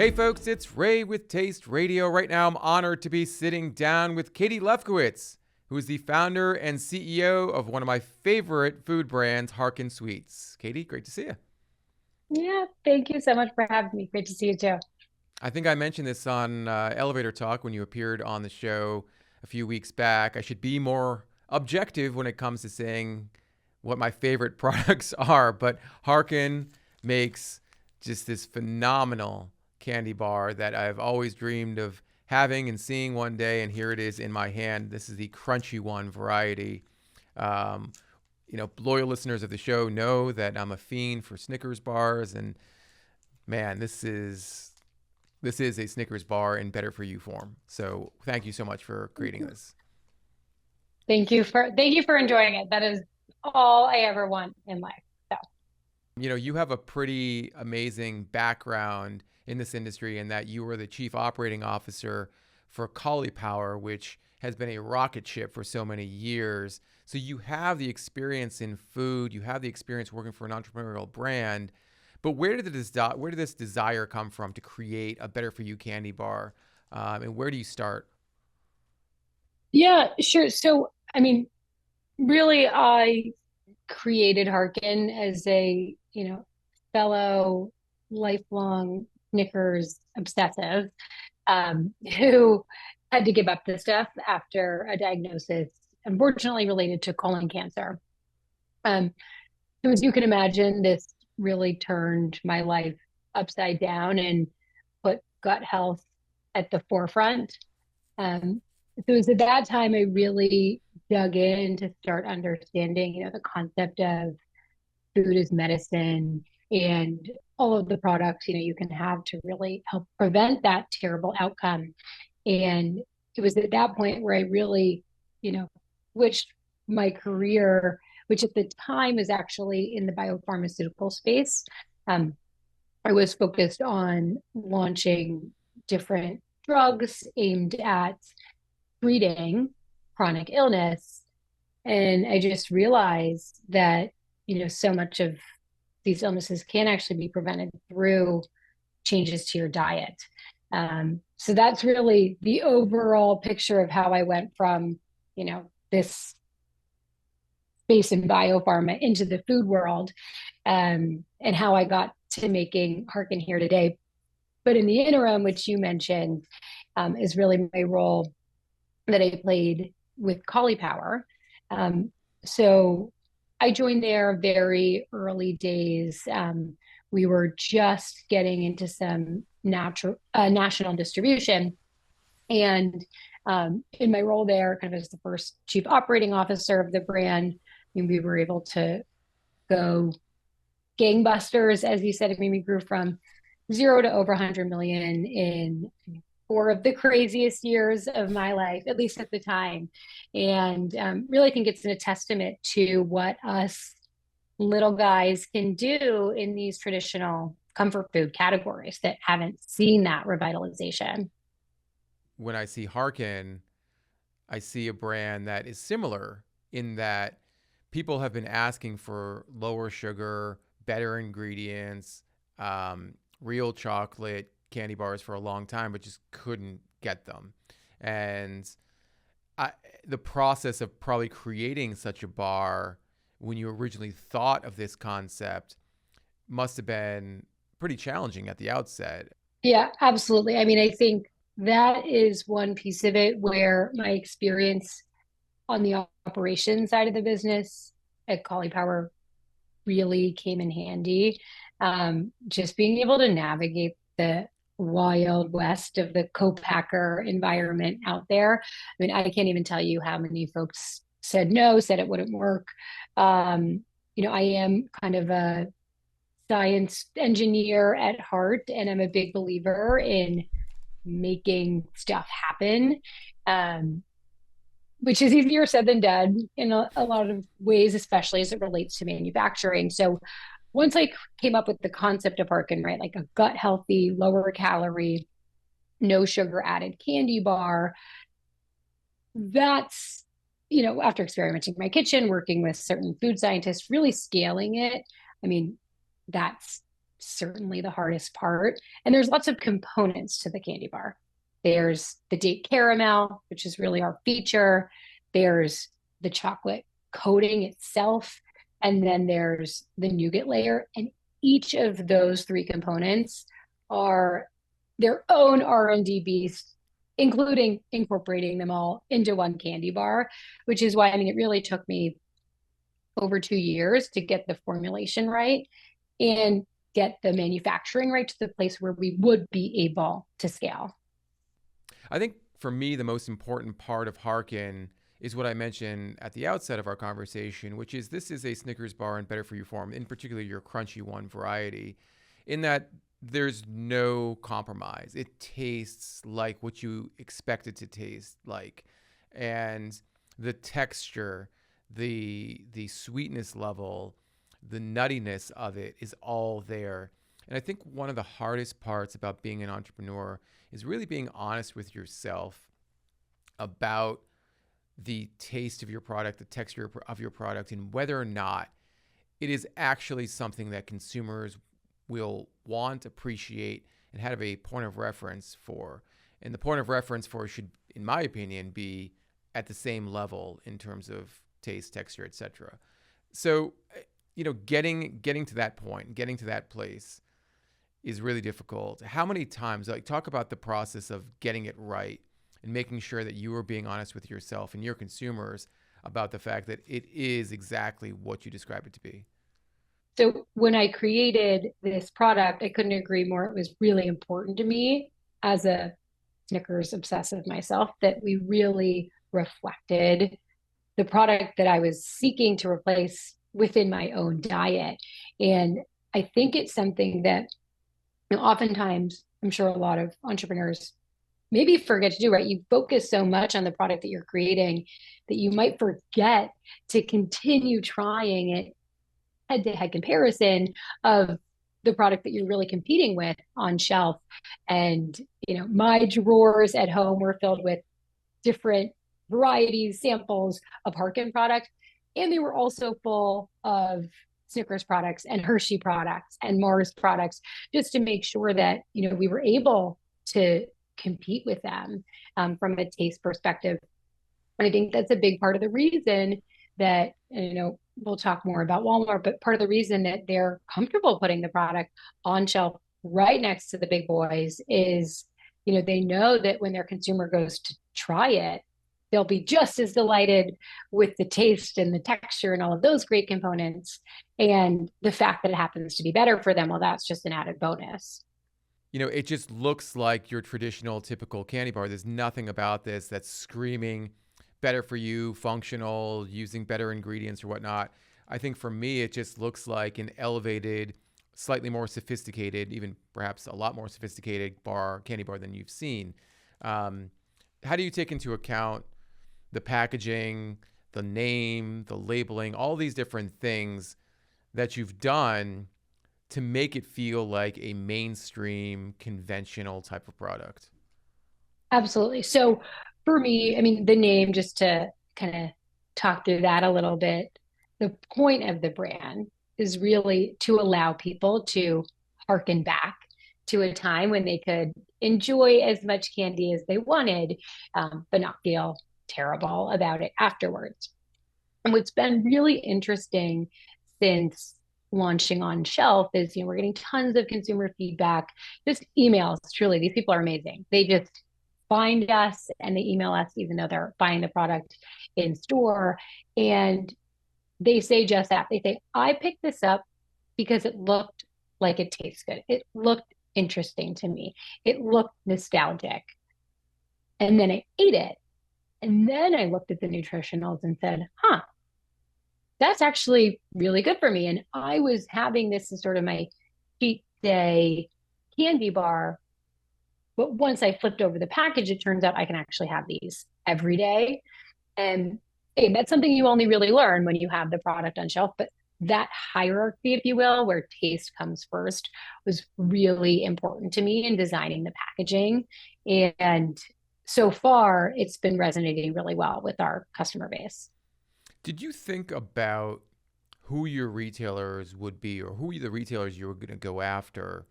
Hey folks, it's Ray with Taste Radio. Right now, I'm honored to be sitting down with Katie Lefkowitz, who is the founder and CEO of one of my favorite food brands, Harken Sweets. Katie, great to see you. Yeah, thank you so much for having me. Great to see you too. I think I mentioned this on Elevator Talk when you appeared on the show a few weeks back. I should be more objective when it comes to saying what my favorite products are, but Harken makes just this phenomenal candy bar that I've always dreamed of having and seeing one day, and here it is in my hand. This is the Crunchy One variety. Um, Loyal listeners of the show know that I'm a fiend for Snickers bars, and man, this is a Snickers bar in better for you form. So thank you so much for creating this. Thank you for enjoying it. That is all I ever want in life. So You have a pretty amazing background in this industry in that you were the chief operating officer for Caulipower, which has been a rocket ship for so many years. So you have the experience in food, you have the experience working for an entrepreneurial brand. But where did this desire come from to create a better for you candy bar, and where do you start? yeah, sure. So I mean, really, I created Harkin as a fellow lifelong Snickers obsessive who had to give up the stuff after a diagnosis, unfortunately related to colon cancer. Um, So as you can imagine, this really turned my life upside down and put gut health at the forefront. Um, so it was at that time I really dug in to start understanding, the concept of food as medicine and all of the products, you can have to really help prevent that terrible outcome. And it was at that point where I really, switched my career, which at the time was actually in the biopharmaceutical space. Um, I was focused on launching different drugs aimed at treating chronic illness. And I just realized that, so much of these illnesses can actually be prevented through changes to your diet. So that's really the overall picture of how I went from, this space in biopharma into the food world, and how I got to making Harken here today. But in the interim, which you mentioned, is really my role that I played with Caulipower. Um, so I joined there very early days. We were just getting into some national distribution. And in my role there, kind of as the first chief operating officer of the brand, we were able to go gangbusters, as you said. I mean, we grew from zero to over 100 million in four of the craziest years of my life, at least at the time. And really think it's a testament to what us little guys can do in these traditional comfort food categories that haven't seen that revitalization. When I see Harken, I see a brand that is similar in that people have been asking for lower sugar, better ingredients, real chocolate candy bars for a long time, but just couldn't get them. And I, the process of probably creating such a bar when you originally thought of this concept must have been pretty challenging at the outset. Yeah, absolutely. I mean, I think that is one piece of it where my experience on the operation side of the business at Caulipower really came in handy. Just being able to navigate the wild west of the co-packer environment out there. I mean, I can't even tell you how many folks said no, said it wouldn't work. I am kind of a science engineer at heart, and I'm a big believer in making stuff happen. Um, which is easier said than done in a lot of ways, especially as it relates to manufacturing. So once I came up with the concept of Harkin, right, like a gut healthy, lower calorie, no sugar added candy bar, that's, after experimenting in my kitchen, working with certain food scientists, really scaling it. I mean, that's certainly the hardest part. And there's lots of components to the candy bar. There's the date caramel, which is really our feature. There's the chocolate coating itself. And then there's the nougat layer. And each of those three components are their own R&D beast, including incorporating them all into one candy bar, which is why, I mean, it really took me over 2 years to get the formulation right and get the manufacturing right to the place where we would be able to scale. I think for me, the most important part of Harken is what I mentioned at the outset of our conversation, which is this is a Snickers bar in better for you form, in particular your crunchy one variety, in that there's no compromise. It tastes like what you expect it to taste like. And the texture, the sweetness level, the nuttiness of it is all there. And I think one of the hardest parts about being an entrepreneur is really being honest with yourself about the taste of your product, the texture of your product, and whether or not it is actually something that consumers will want, appreciate, and have a point of reference for. And the point of reference for should, in my opinion, be at the same level in terms of taste, texture, etc. So, getting to that point, getting to that place is really difficult. How many times, like, talk about the process of getting it right and making sure that you are being honest with yourself and your consumers about the fact that it is exactly what you describe it to be. So when I created this product, I couldn't agree more. It was really important to me as a Snickers obsessive myself that we really reflected the product that I was seeking to replace within my own diet. And I think it's something that, oftentimes I'm sure a lot of entrepreneurs maybe forget to do, right? You focus so much on the product that you're creating that you might forget to continue trying it head to head comparison of the product that you're really competing with on shelf. And, my drawers at home were filled with different varieties, samples of Harken product. And they were also full of Snickers products and Hershey products and Mars products, just to make sure that, we were able to compete with them from a taste perspective. And I think that's a big part of the reason that, we'll talk more about Walmart, but part of the reason that they're comfortable putting the product on shelf right next to the big boys is, they know that when their consumer goes to try it, they'll be just as delighted with the taste and the texture and all of those great components. And the fact that it happens to be better for them, well, that's just an added bonus. It just looks like your traditional, typical candy bar. There's nothing about this that's screaming better for you, functional, using better ingredients or whatnot. I think for me, it just looks like an elevated, slightly more sophisticated, even perhaps a lot more sophisticated candy bar than you've seen. How do you take into account the packaging, the name, the labeling, all these different things that you've done to make it feel like a mainstream, conventional type of product? Absolutely. So for me, I mean, the name, just to kind of talk through that a little bit, the point of the brand is really to allow people to harken back to a time when they could enjoy as much candy as they wanted, but not feel terrible about it afterwards. And what's been really interesting since launching on shelf is, we're getting tons of consumer feedback, just emails. Truly, these people are amazing. They just find us and they email us, even though they're buying the product in store. And they say just that. They say, I picked this up because it looked like it tastes good. It looked interesting to me. It looked nostalgic. And then I ate it. And then I looked at the nutritionals and said, huh, that's actually really good for me. And I was having this as sort of my cheat day candy bar. But once I flipped over the package, it turns out I can actually have these every day. And hey, that's something you only really learn when you have the product on shelf. But that hierarchy, if you will, where taste comes first, was really important to me in designing the packaging. And so far, it's been resonating really well with our customer base. Did you think about who your retailers would be or who the retailers you were going to go after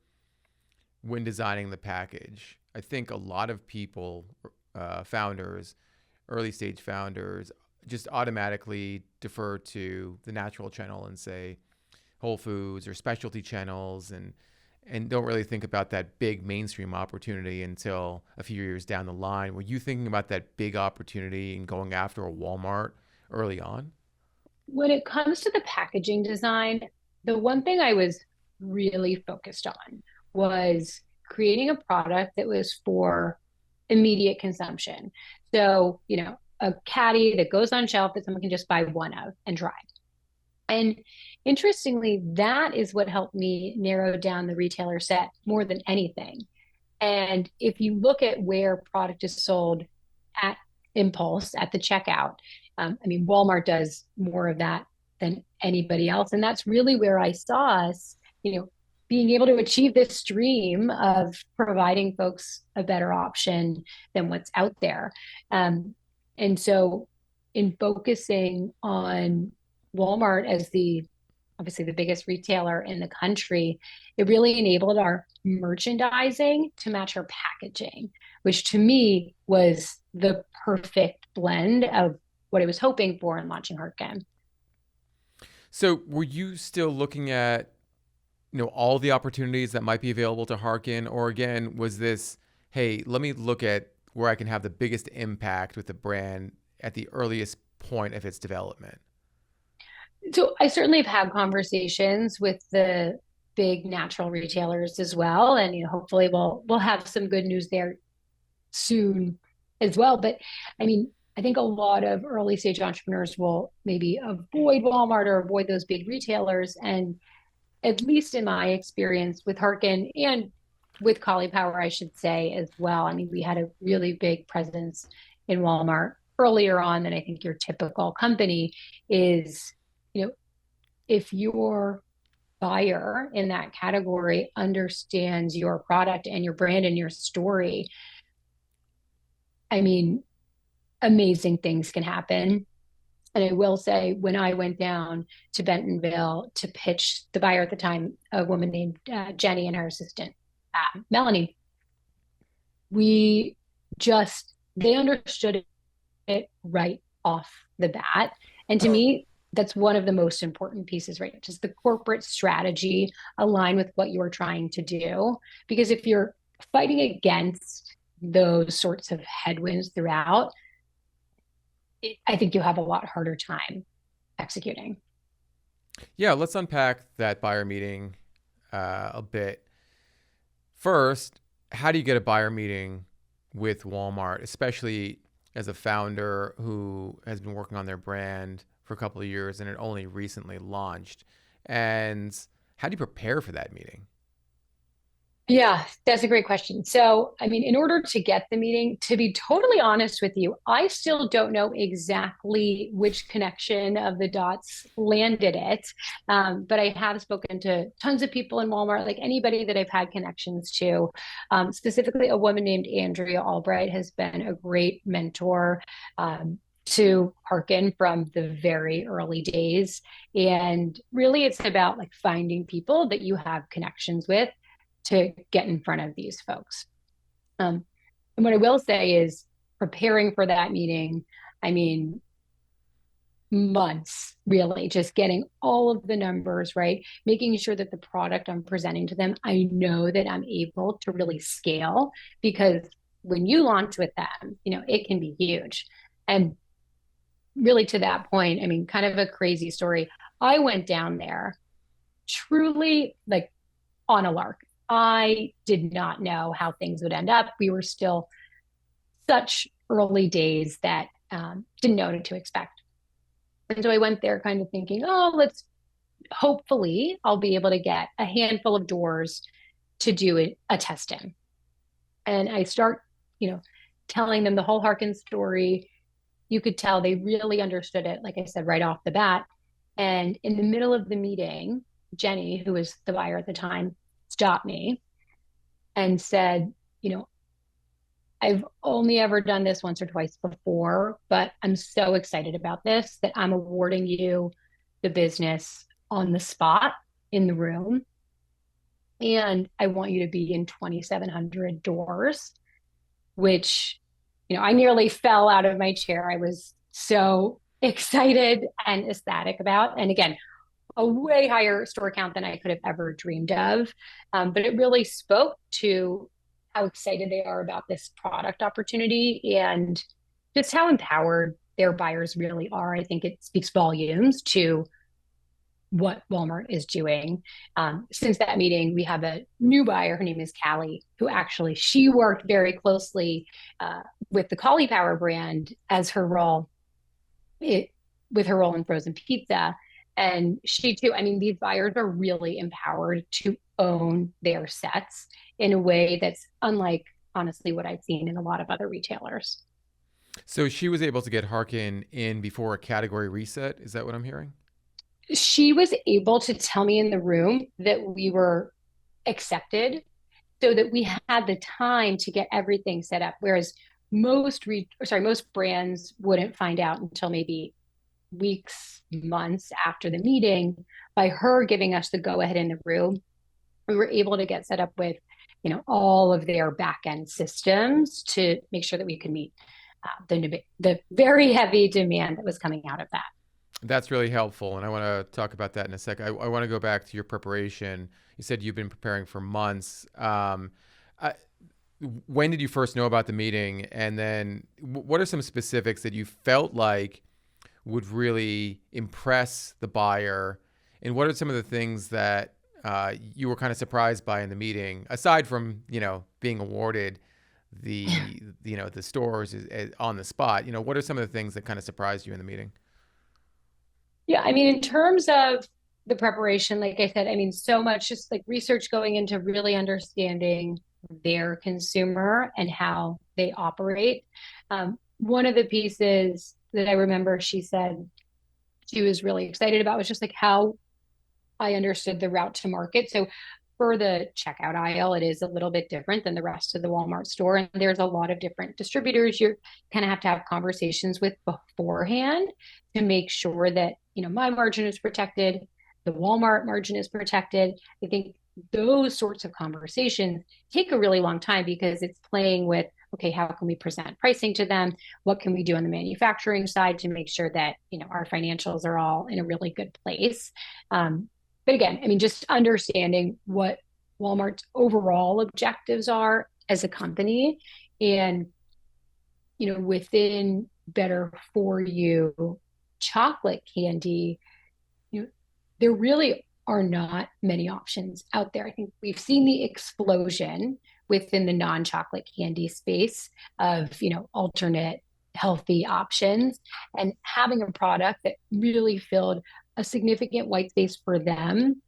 when designing the package. I think a lot of people, founders, early stage founders, just automatically defer to the natural channel and say Whole Foods or specialty channels, and don't really think about that big mainstream opportunity until a few years down the line. Were you thinking about that big opportunity and going after a Walmart early on? When it comes to the packaging design, the one thing I was really focused on was creating a product that was for immediate consumption. So, a caddy that goes on shelf that someone can just buy one of and try. And interestingly, that is what helped me narrow down the retailer set more than anything. And if you look at where product is sold at impulse at the checkout, Walmart does more of that than anybody else. And that's really where I saw us, being able to achieve this dream of providing folks a better option than what's out there. And so in focusing on Walmart as obviously the biggest retailer in the country, it really enabled our merchandising to match our packaging, which to me was the perfect blend of what I was hoping for in launching Harken. So were you still looking at, all the opportunities that might be available to Harken, or again, was this, hey, let me look at where I can have the biggest impact with the brand at the earliest point of its development? So I certainly have had conversations with the big natural retailers as well, and hopefully we'll have some good news there soon as well. But I think a lot of early stage entrepreneurs will maybe avoid Walmart or avoid those big retailers. And at least in my experience with Harken and with Caulipower, I should say as well. We had a really big presence in Walmart earlier on than I think your typical company is. If your buyer in that category understands your product and your brand and your story, amazing things can happen. And I will say, when I went down to Bentonville to pitch the buyer at the time, a woman named Jenny and her assistant, Melanie, they understood it right off the bat. And to me, that's one of the most important pieces, right? Just the corporate strategy align with what you're trying to do. Because if you're fighting against those sorts of headwinds throughout, I think you'll have a lot harder time executing. Yeah, let's unpack that buyer meeting a bit. First, how do you get a buyer meeting with Walmart, especially as a founder who has been working on their brand for a couple of years and it only recently launched? And how do you prepare for that meeting? Yeah, that's a great question. So, in order to get the meeting, to be totally honest with you, I still don't know exactly which connection of the dots landed it. But I have spoken to tons of people in Walmart, like anybody that I've had connections to. Specifically, a woman named Andrea Albright has been a great mentor. To Harken from the very early days. And really, it's about like finding people that you have connections with to get in front of these folks. And what I will say is preparing for that meeting, months really, just getting all of the numbers right, making sure that the product I'm presenting to them, I know that I'm able to really scale, because when you launch with them, it can be huge. And really to that point, kind of a crazy story. I went down there truly like on a lark. I did not know how things would end up. We were still such early days that didn't know what to expect. And so I went there kind of thinking, oh, hopefully I'll be able to get a handful of doors to do a test in. And I start, telling them the whole Harken story. You could tell they really understood it, like I said, right off the bat. And in the middle of the meeting, Jenny, who was the buyer at the time, stopped me and said, I've only ever done this once or twice before, but I'm so excited about this that I'm awarding you the business on the spot in the room. And I want you to be in 2,700 doors, which, I nearly fell out of my chair. I was so excited and ecstatic about. And again, a way higher store count than I could have ever dreamed of. But it really spoke to how excited they are about this product opportunity and just how empowered their buyers really are. I think it speaks volumes to what Walmart is doing. Since that meeting, we have a new buyer. Her name is Callie, who actually she worked very closely with the Caulipower brand as her role with her role in frozen pizza. And she too, I mean, these buyers are really empowered to own their sets in a way that's unlike, honestly, what I've seen in a lot of other retailers. So she was able to get Harkin in before a category reset. Is that what I'm hearing? She was able to tell me in the room that we were accepted so that we had the time to get everything set up. Whereas most brands wouldn't find out until maybe weeks, months after the meeting. By her giving us the go ahead in the room, we were able to get set up with, all of their back end systems to make sure that we could meet the very heavy demand that was coming out of that. That's really helpful, and I want to talk about that in a sec. I want to go back to your preparation. You said you've been preparing for months. I, when did you first know about the meeting, and then what are some specifics that you felt like would really impress the buyer, and what are some of the things that you were kind of surprised by in the meeting, aside from being awarded the stores on the spot? What are some of the things that kind of surprised you in the meeting? Yeah, I mean, in terms of the preparation, like I said, I mean, so much just like research going into really understanding their consumer and how they operate. One of the pieces that I remember she said she was really excited about was just like how I understood the route to market. So for the checkout aisle, it is a little bit different than the rest of the Walmart store. And there's a lot of different distributors you kind of have to have conversations with beforehand to make sure that, my margin is protected, the Walmart margin is protected. I think those sorts of conversations take a really long time because it's playing with, okay, how can we present pricing to them? What can we do on the manufacturing side to make sure that, our financials are all in a really good place? But again, I mean, just understanding what Walmart's overall objectives are as a company and, within better for you chocolate candy, there really are not many options out there. I think we've seen the explosion within the non-chocolate candy space of, alternate healthy options and having a product that really filled a significant white space for them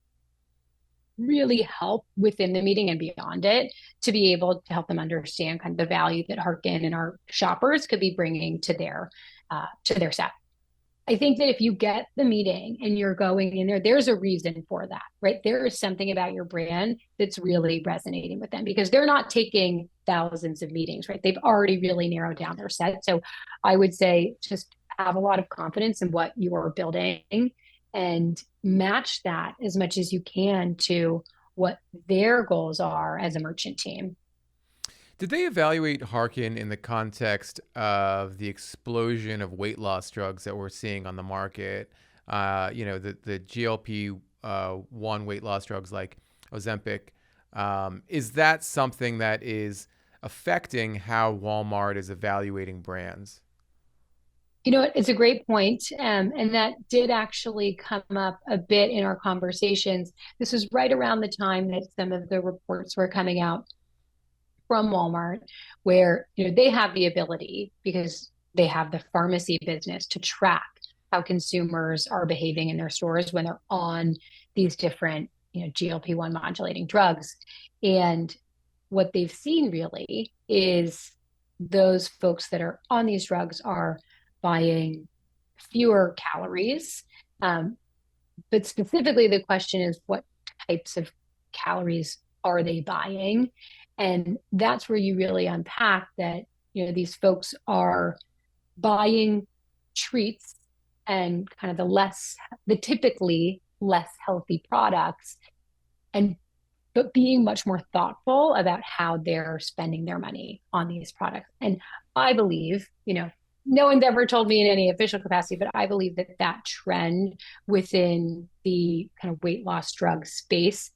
really help within the meeting and beyond it to be able to help them understand kind of the value that Harken and our shoppers could be bringing to their set. I think that if you get the meeting and you're going in there, there's a reason for that, right? There is something about your brand that's really resonating with them because they're not taking thousands of meetings, right? They've already really narrowed down their set. So I would say just have a lot of confidence in what you're building and match that as much as you can to what their goals are as a merchant team. Did they evaluate Harkin in the context of the explosion of weight loss drugs that we're seeing on the market? The GLP one weight loss drugs like Ozempic. Is that something that is affecting how Walmart is evaluating brands? It's a great point. And that did actually come up a bit in our conversations. This was right around the time that some of the reports were coming out from Walmart, where they have the ability because they have the pharmacy business to track how consumers are behaving in their stores when they're on these different GLP-1 modulating drugs. And what they've seen really is those folks that are on these drugs are buying fewer calories. But specifically, the question is what types of calories are they buying? And that's where you really unpack that, these folks are buying treats and kind of the typically less healthy products, and but being much more thoughtful about how they're spending their money on these products. And I believe, no one's ever told me in any official capacity, but I believe that that trend within the kind of weight loss drug space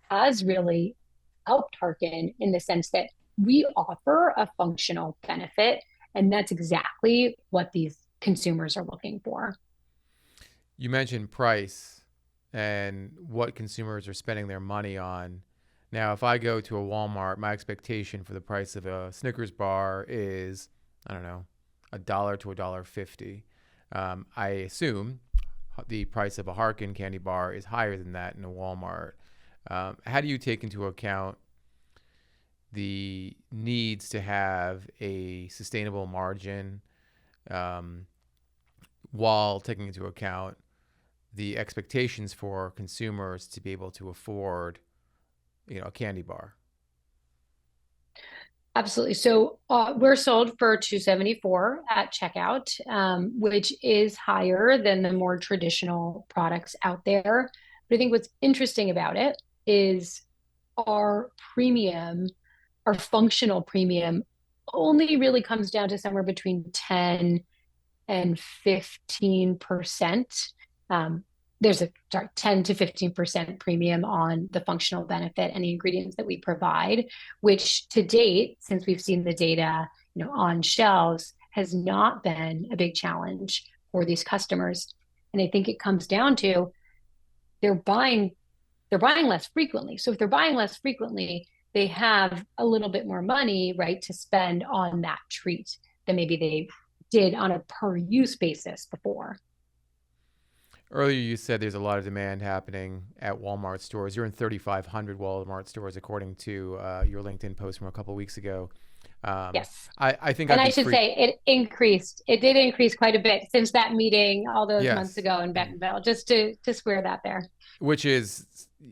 has really helped Harken in the sense that we offer a functional benefit. And that's exactly what these consumers are looking for. You mentioned price and what consumers are spending their money on. Now, if I go to a Walmart, my expectation for the price of a Snickers bar is, I don't know, $1 to $1.50. I assume the price of a Harken candy bar is higher than that in a Walmart. How do you take into account the needs to have a sustainable margin, um, while taking into account the expectations for consumers to be able to afford, a candy bar? Absolutely. So we're sold for 274 at checkout, which is higher than the more traditional products out there. But I think what's interesting about it is our premium, our functional premium, only really comes down to somewhere between 10 and 15%. Um, there's a 10 to 15% premium on the functional benefit and the ingredients that we provide, which to date, since we've seen the data, on shelves, has not been a big challenge for these customers. And I think it comes down to they're buying they're buying less frequently. So if they're buying less frequently, they have a little bit more money, right, to spend on that treat than maybe they did on a per use basis before. Earlier, you said there's a lot of demand happening at Walmart stores. You're in 3,500 Walmart stores, according to your LinkedIn post from a couple of weeks ago. Um, Yes. I think And I'd I be should free. say it increased. It did increase quite a bit since that meeting all those months Yes, ago in Bentonville, just to square that there. which is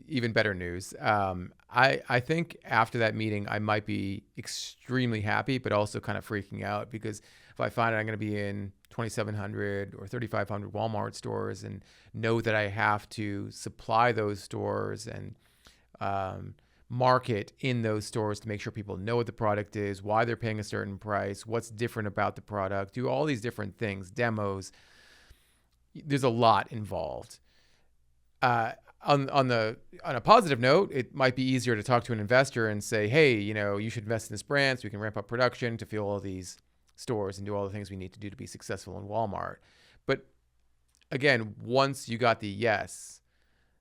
even better news. I think after that meeting, I might be extremely happy, but also kind of freaking out because if I find out I'm going to be in 2,700 or 3,500 Walmart stores and know that I have to supply those stores and um, market in those stores to make sure people know what the product is, why they're paying a certain price, what's different about the product, do all these different things, demos. There's a lot involved. Uh, on a positive note, it might be easier to talk to an investor and say, hey, you should invest in this brand so we can ramp up production to fill all these stores and do all the things we need to do to be successful in Walmart. But again, once you got the yes,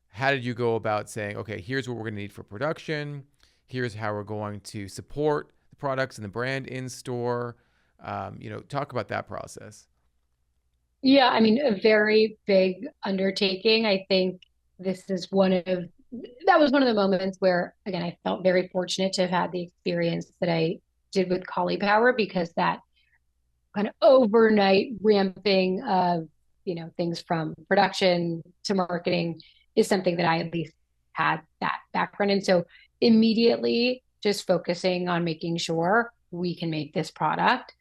how did you go about saying, okay, here's what we're going to need for production, here's how we're going to support the products and the brand in store? Talk about that process. Yeah, I mean, a very big undertaking. I think this is that was one of the moments where, again, I felt very fortunate to have had the experience that I did with Caulipower because that kind of overnight ramping of, things from production to marketing is something that I at least had that background in. So immediately just focusing on making sure we can make this product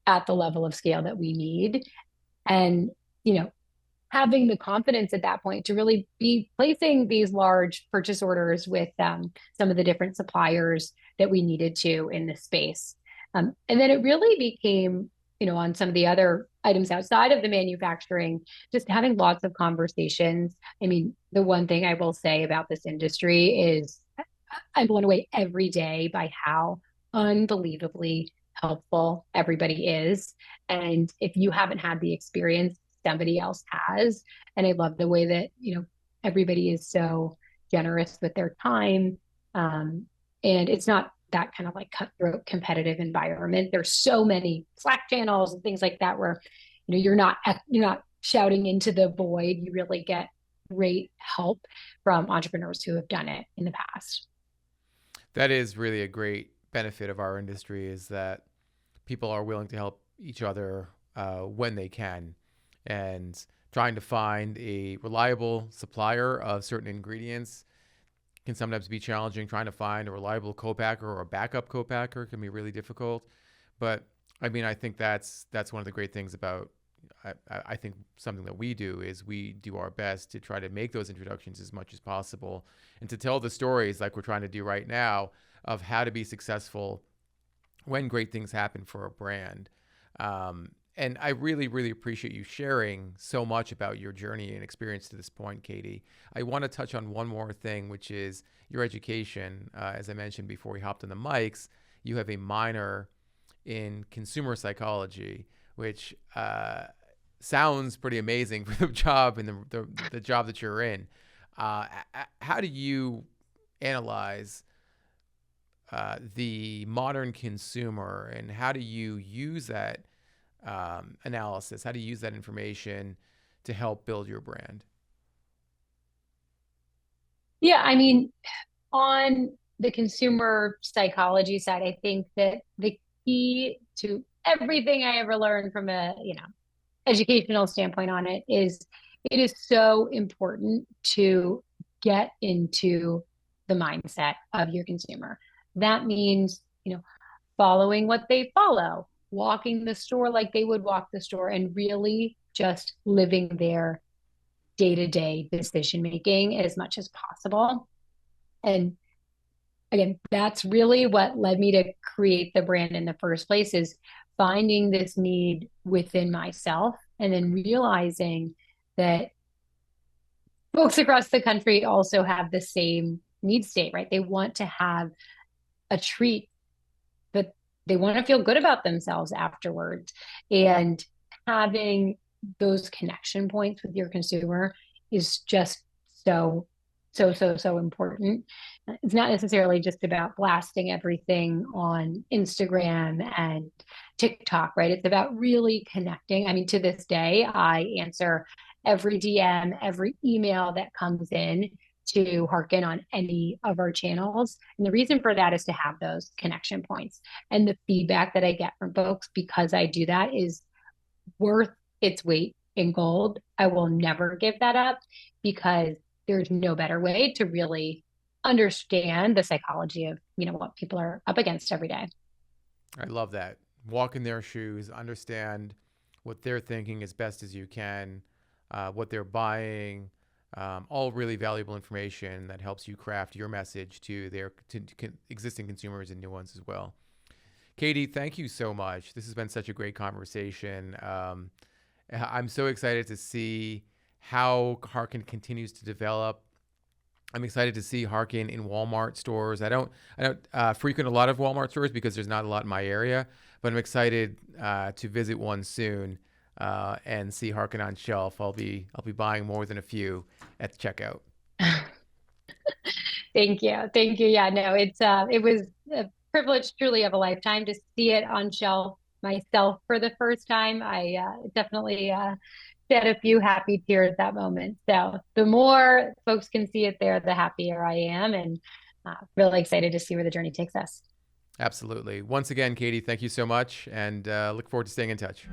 at the level of scale that we need and you know having the confidence at that point to really be placing these large purchase orders with some of the different suppliers that we needed to in the space. And then it really became, on some of the other items outside of the manufacturing, just having lots of conversations. I mean, the one thing I will say about this industry is I'm blown away every day by how unbelievably helpful everybody is. And if you haven't had the experience, somebody else has. And I love the way that, everybody is so generous with their time. Um, and it's not that kind of like cutthroat competitive environment. There's so many Slack channels and things like that where, you're not shouting into the void. You really get great help from entrepreneurs who have done it in the past. That is really a great benefit of our industry is that people are willing to help each other when they can. And trying to find a reliable supplier of certain ingredients can sometimes be challenging. Trying to find a reliable co-packer or a backup co-packer can be really difficult. But I mean, I think that's one of the great things about I think something that we do is we do our best to try to make those introductions as much as possible and to tell the stories like we're trying to do right now of how to be successful when great things happen for a brand. And I really, really appreciate you sharing so much about your journey and experience to this point, Katie. I want to touch on one more thing, which is your education. As I mentioned before we hopped on the mics, you have a minor in consumer psychology, which sounds pretty amazing for the job and the job that you're in. How do you analyze the modern consumer, and how do you use that analysis? How do you use that information to help build your brand? Yeah, I mean, on the consumer psychology side, I think that the key to everything I ever learned from a, educational standpoint on it is so important to get into the mindset of your consumer. That means, following what they follow, walking the store like they would walk the store, and really just living their day-to-day decision making as much as possible. And again, that's really what led me to create the brand in the first place, is finding this need within myself and then realizing that folks across the country also have the same need state, right? They want to have a treat, but they want to feel good about themselves afterwards. And having those connection points with your consumer is just so important. It's not necessarily just about blasting everything on Instagram and TikTok, right? It's about really connecting. I mean, to this day, I answer every DM, every email that comes in to Harken on any of our channels. And the reason for that is to have those connection points. And the feedback that I get from folks because I do that is worth its weight in gold. I will never give that up because there's no better way to really understand the psychology of, what people are up against every day. I love that. Walk in their shoes, understand what they're thinking as best as you can, what they're buying, all really valuable information that helps you craft your message to their existing consumers and new ones as well. Katie, thank you so much. This has been such a great conversation. I'm so excited to see how Harken continues to develop. I'm excited to see Harken in Walmart stores. I don't frequent a lot of Walmart stores because there's not a lot in my area, but I'm excited to visit one soon and see Harken on shelf. I'll be buying more than a few at the checkout. Thank you. Yeah, no, it was a privilege truly of a lifetime to see it on shelf myself for the first time. I definitely shed a few happy tears that moment. So the more folks can see it there, the happier I am, and really excited to see where the journey takes us. Absolutely. Once again, Katie, thank you so much, and look forward to staying in touch.